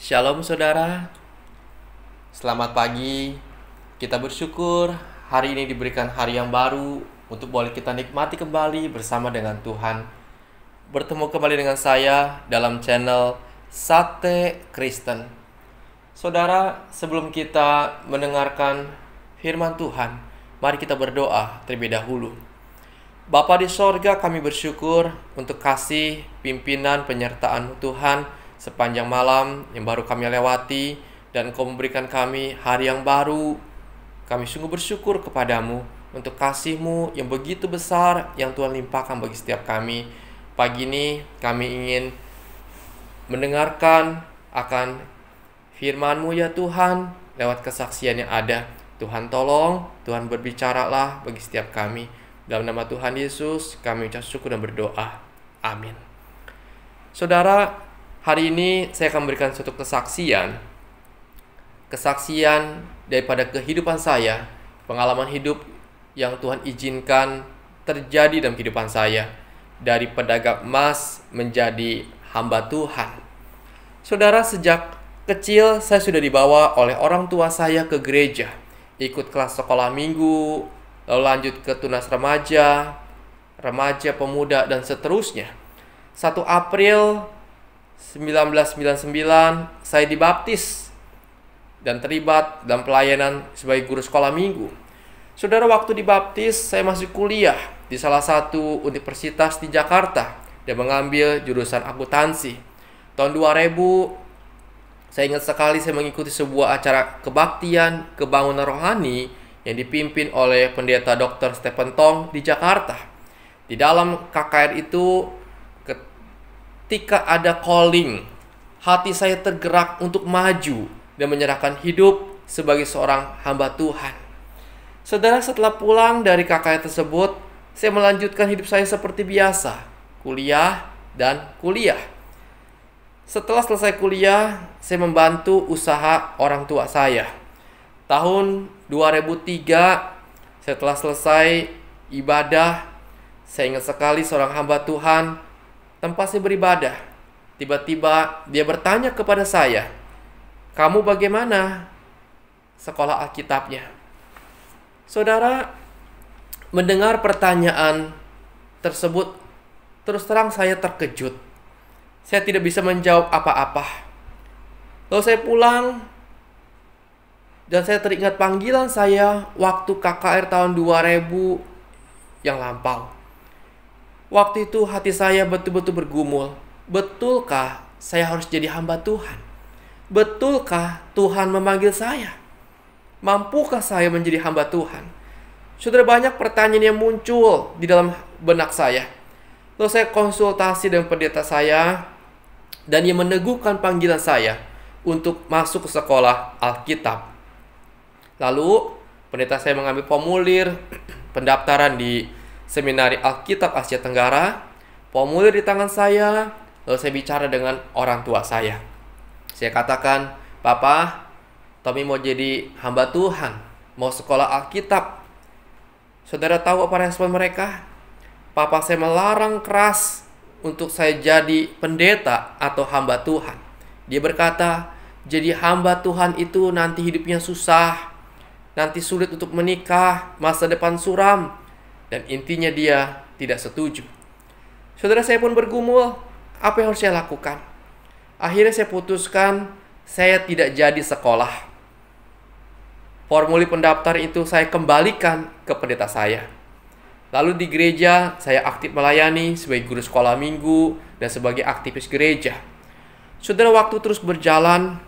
Shalom saudara, selamat pagi. Kita bersyukur hari ini diberikan hari yang baru untuk boleh kita nikmati kembali bersama dengan Tuhan. Bertemu kembali dengan saya dalam channel Sate Kristen. Saudara, sebelum kita mendengarkan firman Tuhan, mari kita berdoa terlebih dahulu. Bapa di sorga, kami bersyukur untuk kasih pimpinan penyertaan Tuhan sepanjang malam yang baru kami lewati, dan Engkau memberikan kami hari yang baru. Kami sungguh bersyukur kepadamu untuk kasih-Mu yang begitu besar yang Tuhan limpahkan bagi setiap kami. Pagi ini kami ingin mendengarkan akan firman-Mu ya Tuhan, lewat kesaksian yang ada. Tuhan tolong, Tuhan berbicaralah bagi setiap kami. Dalam nama Tuhan Yesus kami ucap syukur dan berdoa. Amin. Saudara, hari ini saya akan memberikan suatu kesaksian daripada kehidupan saya, pengalaman hidup yang Tuhan izinkan terjadi dalam kehidupan saya, dari pedagang emas menjadi hamba Tuhan. Saudara, sejak kecil saya sudah dibawa oleh orang tua saya ke gereja, ikut kelas sekolah minggu, lalu lanjut ke tunas remaja, pemuda, dan seterusnya. 1 April 1999 saya dibaptis dan terlibat dalam pelayanan sebagai guru sekolah minggu. Saudara, waktu dibaptis saya masih kuliah di salah satu universitas di Jakarta dan mengambil jurusan akuntansi. Tahun 2000 saya ingat sekali saya mengikuti sebuah acara kebaktian kebangunan rohani yang dipimpin oleh pendeta Dr. Stephen Tong di Jakarta. Di dalam KKR itu, ketika ada calling, hati saya tergerak untuk maju dan menyerahkan hidup sebagai seorang hamba Tuhan. Saudara, setelah pulang dari KKR tersebut, saya melanjutkan hidup saya seperti biasa, kuliah dan kuliah. Setelah selesai kuliah, saya membantu usaha orang tua saya. Tahun 2003, setelah selesai ibadah, saya ingat sekali seorang hamba Tuhan tempat saya beribadah. Tiba-tiba dia bertanya kepada saya, "Kamu bagaimana sekolah Alkitabnya?" Saudara, mendengar pertanyaan tersebut, terus terang saya terkejut. Saya tidak bisa menjawab apa-apa. Lalu saya pulang, dan saya teringat panggilan saya waktu KKR tahun 2000 yang lampau. Waktu itu hati saya betul-betul bergumul. Betulkah saya harus jadi hamba Tuhan? Betulkah Tuhan memanggil saya? Mampukah saya menjadi hamba Tuhan? Saudara, banyak pertanyaan yang muncul di dalam benak saya. Lalu saya konsultasi dengan pendeta saya, dan ia meneguhkan panggilan saya untuk masuk ke sekolah Alkitab. Lalu pendeta saya mengambil formulir pendaftaran di Seminari Alkitab Asia Tenggara. Formulir di tangan saya. Lalu saya bicara dengan orang tua saya. Saya katakan, "Papa, Tommy mau jadi hamba Tuhan, mau sekolah Alkitab." Saudara tahu apa respon mereka? Papa saya melarang keras untuk saya jadi pendeta atau hamba Tuhan. Dia berkata, jadi hamba Tuhan itu nanti hidupnya susah, nanti sulit untuk menikah, masa depan suram, dan intinya dia tidak setuju. Saudara, saya pun bergumul, apa yang harus saya lakukan? Akhirnya saya putuskan saya tidak jadi sekolah. Formulir pendaftar itu saya kembalikan ke pendeta saya. Lalu di gereja saya aktif melayani sebagai guru sekolah minggu dan sebagai aktivis gereja. Saudara, waktu terus berjalan,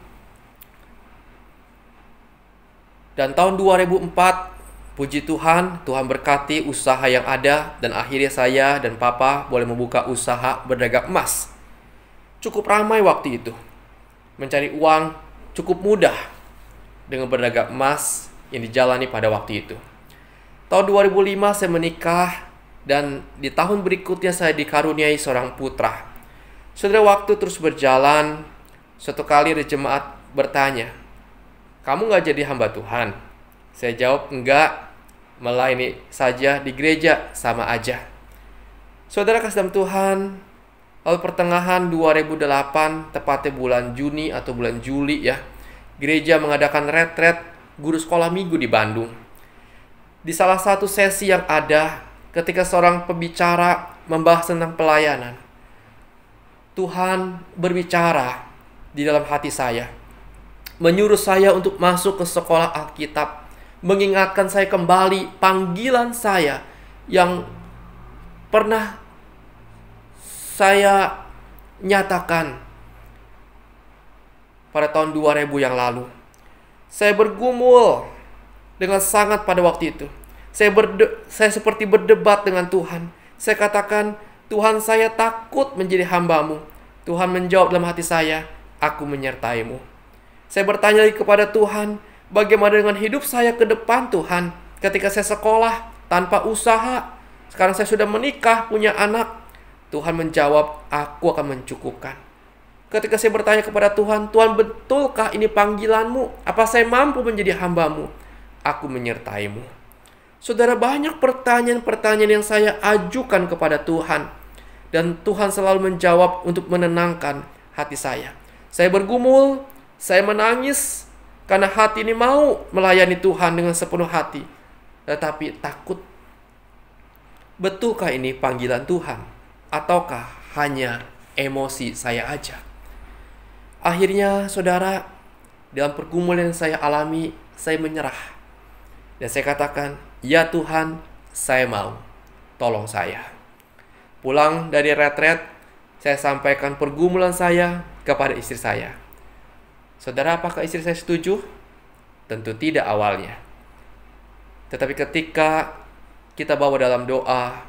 dan tahun 2004, puji Tuhan, Tuhan berkati usaha yang ada, dan akhirnya saya dan Papa boleh membuka usaha berdagang emas. Cukup ramai waktu itu. Mencari uang cukup mudah dengan berdagang emas yang dijalani pada waktu itu. Tahun 2005 saya menikah, dan di tahun berikutnya saya dikaruniai seorang putra. Saudara, waktu terus berjalan, suatu kali jemaat bertanya, "Kamu gak jadi hamba Tuhan?" Saya jawab, "Enggak, melayani saja di gereja sama aja." Saudara kasih dalam Tuhan, Lalu pertengahan 2008, tepatnya bulan Juni atau bulan Juli ya, gereja mengadakan retret guru sekolah minggu di Bandung. Di salah satu sesi yang ada, ketika seorang pembicara membahas tentang pelayanan, Tuhan berbicara di dalam hati saya, menyuruh saya untuk masuk ke sekolah Alkitab, mengingatkan saya kembali panggilan saya yang pernah saya nyatakan pada tahun 2000 yang lalu. Saya bergumul dengan sangat pada waktu itu. Saya seperti berdebat dengan Tuhan. Saya katakan, Tuhan, saya takut menjadi hamba-Mu. Tuhan menjawab dalam hati saya, aku menyertai-Mu. Saya bertanya lagi kepada Tuhan, bagaimana dengan hidup saya ke depan Tuhan? Ketika saya sekolah tanpa usaha, sekarang saya sudah menikah, punya anak. Tuhan menjawab, aku akan mencukupkan. Ketika saya bertanya kepada Tuhan, Tuhan, betulkah ini panggilan-Mu? Apa saya mampu menjadi hamba-Mu? Aku menyertai-Mu. Saudara, banyak pertanyaan-pertanyaan yang saya ajukan kepada Tuhan. Dan Tuhan selalu menjawab untuk menenangkan hati saya. Saya bergumul, saya menangis, karena hati ini mau melayani Tuhan dengan sepenuh hati. Tetapi takut. Betulkah ini panggilan Tuhan? Ataukah hanya emosi saya aja? Akhirnya, saudara, dalam pergumulan yang saya alami, saya menyerah. Dan saya katakan, ya Tuhan, saya mau. Tolong saya. Pulang dari retret, saya sampaikan pergumulan saya kepada istri saya. Saudara, apakah istri saya setuju? Tentu tidak awalnya. Tetapi ketika kita bawa dalam doa,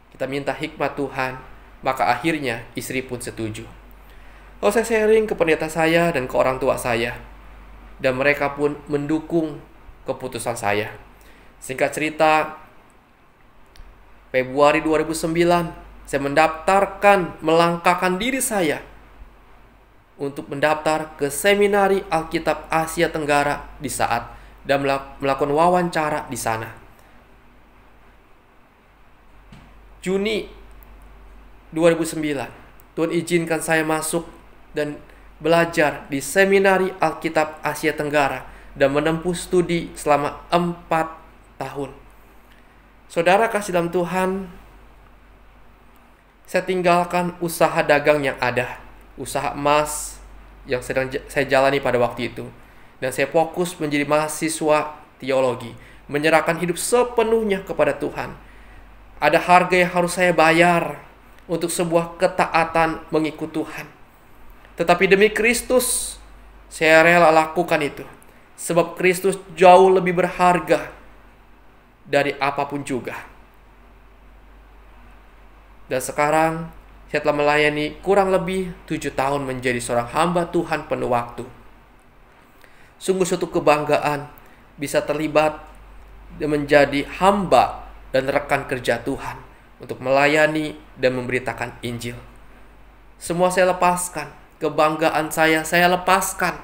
kita minta hikmat Tuhan, maka akhirnya istri pun setuju. Lalu saya sharing ke pendeta saya dan ke orang tua saya. Dan mereka pun mendukung keputusan saya. Singkat cerita, Februari 2009, saya melangkahkan diri saya untuk mendaftar ke Seminari Alkitab Asia Tenggara di saat dan melakukan wawancara di sana. Juni 2009, Tuhan izinkan saya masuk dan belajar di Seminari Alkitab Asia Tenggara dan menempuh studi selama 4 tahun. Saudara kasih dalam Tuhan, saya tinggalkan usaha dagang yang ada, usaha emas yang sedang saya jalani pada waktu itu. Dan saya fokus menjadi mahasiswa teologi, menyerahkan hidup sepenuhnya kepada Tuhan. Ada harga yang harus saya bayar untuk sebuah ketaatan mengikut Tuhan. Tetapi demi Kristus, saya rela lakukan itu. Sebab Kristus jauh lebih berharga dari apapun juga. Dan sekarang, saya telah melayani kurang lebih 7 tahun menjadi seorang hamba Tuhan penuh waktu. Sungguh suatu kebanggaan bisa terlibat dan menjadi hamba dan rekan kerja Tuhan untuk melayani dan memberitakan Injil. Semua saya lepaskan, kebanggaan saya lepaskan,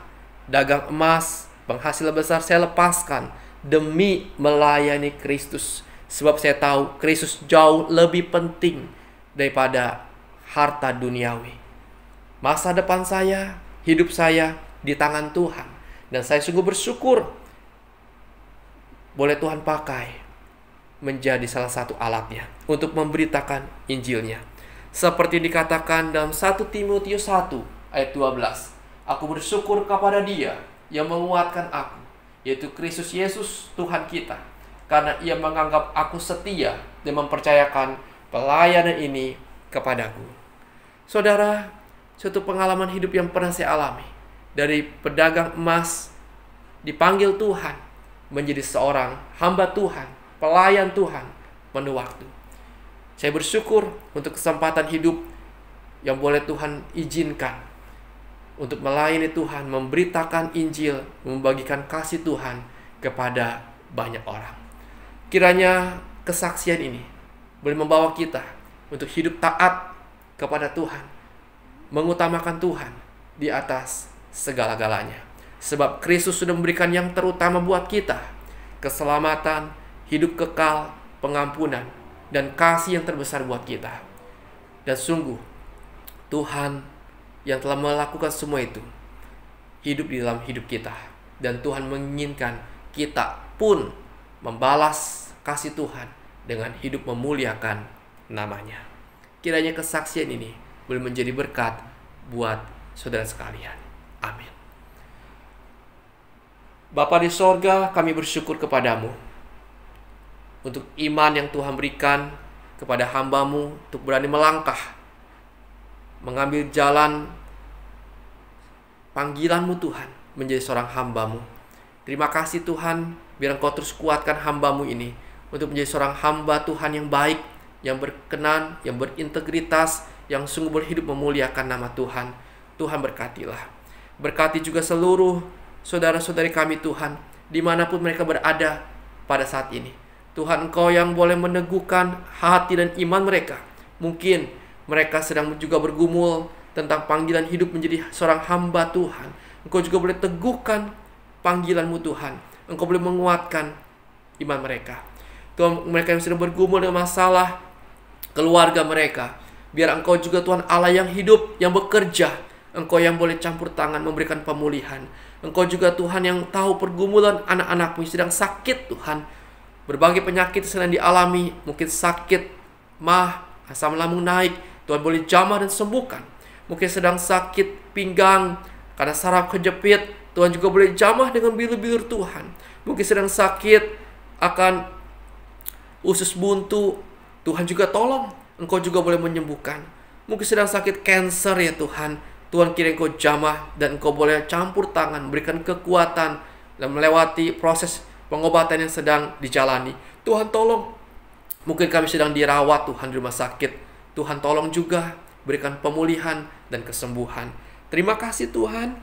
dagang emas, penghasilan besar saya lepaskan demi melayani Kristus. Sebab saya tahu Kristus jauh lebih penting daripada harta duniawi. Masa depan saya, hidup saya di tangan Tuhan. Dan saya sungguh bersyukur boleh Tuhan pakai menjadi salah satu alatnya untuk memberitakan Injilnya. Seperti dikatakan dalam 1 Timotius 1 ayat 12. Aku bersyukur kepada Dia yang menguatkan aku, yaitu Kristus Yesus Tuhan kita, karena Ia menganggap aku setia dan mempercayakan pelayanan ini kepadaku. Saudara, suatu pengalaman hidup yang pernah saya alami. Dari pedagang emas dipanggil Tuhan menjadi seorang hamba Tuhan, pelayan Tuhan penuh waktu. Saya bersyukur untuk kesempatan hidup yang boleh Tuhan izinkan untuk melayani Tuhan, memberitakan Injil, membagikan kasih Tuhan kepada banyak orang. Kiranya kesaksian ini boleh membawa kita untuk hidup taat kepada Tuhan, mengutamakan Tuhan di atas segala-galanya. Sebab Kristus sudah memberikan yang terutama buat kita, keselamatan, hidup kekal, pengampunan, dan kasih yang terbesar buat kita. Dan sungguh, Tuhan yang telah melakukan semua itu hidup di dalam hidup kita. Dan Tuhan menginginkan kita pun membalas kasih Tuhan dengan hidup memuliakan namanya. Kiranya kesaksian ini boleh menjadi berkat buat saudara sekalian. Amin. Bapa di sorga, kami bersyukur kepadamu untuk iman yang Tuhan berikan kepada hamba-Mu untuk berani melangkah, mengambil jalan panggilan-Mu Tuhan, menjadi seorang hamba-Mu. Terima kasih Tuhan, biar Engkau terus kuatkan hamba-Mu ini untuk menjadi seorang hamba Tuhan yang baik, yang berkenan, yang berintegritas, yang sungguh berhidup memuliakan nama Tuhan. Tuhan berkatilah. Berkati juga seluruh saudara-saudari kami Tuhan, dimanapun mereka berada pada saat ini. Tuhan, Engkau yang boleh meneguhkan hati dan iman mereka. Mungkin mereka sedang juga bergumul tentang panggilan hidup menjadi seorang hamba Tuhan. Engkau juga boleh teguhkan panggilan-Mu Tuhan. Engkau boleh menguatkan iman mereka. Tuhan, mereka yang sedang bergumul dengan masalah keluarga mereka, biar Engkau juga Tuhan Allah yang hidup, yang bekerja. Engkau yang boleh campur tangan memberikan pemulihan. Engkau juga Tuhan yang tahu pergumulan anak-anak-Mu yang sedang sakit Tuhan. Berbagai penyakit sedang dialami, mungkin sakit mah, asam lambung naik, Tuhan boleh jamah dan sembuhkan. Mungkin sedang sakit pinggang karena saraf kejepit, Tuhan juga boleh jamah dengan bilur-bilur Tuhan. Mungkin sedang sakit akan usus buntu, Tuhan juga tolong. Engkau juga boleh menyembuhkan. Mungkin sedang sakit kanker ya Tuhan, Tuhan kira Engkau jamah dan Engkau boleh campur tangan, berikan kekuatan dan melewati proses pengobatan yang sedang dijalani. Tuhan tolong. Mungkin kami sedang dirawat Tuhan di rumah sakit, Tuhan tolong juga berikan pemulihan dan kesembuhan. Terima kasih Tuhan.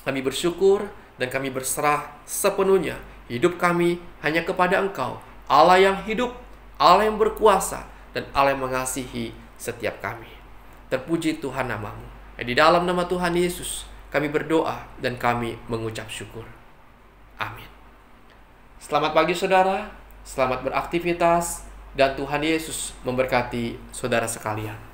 Kami bersyukur dan kami berserah sepenuhnya hidup kami hanya kepada Engkau, Allah yang hidup, Allah yang berkuasa, dan Allah yang mengasihi setiap kami. Terpuji Tuhan nama-Mu. Di dalam nama Tuhan Yesus kami berdoa dan kami mengucap syukur. Amin. Selamat pagi saudara, selamat beraktivitas, dan Tuhan Yesus memberkati saudara sekalian.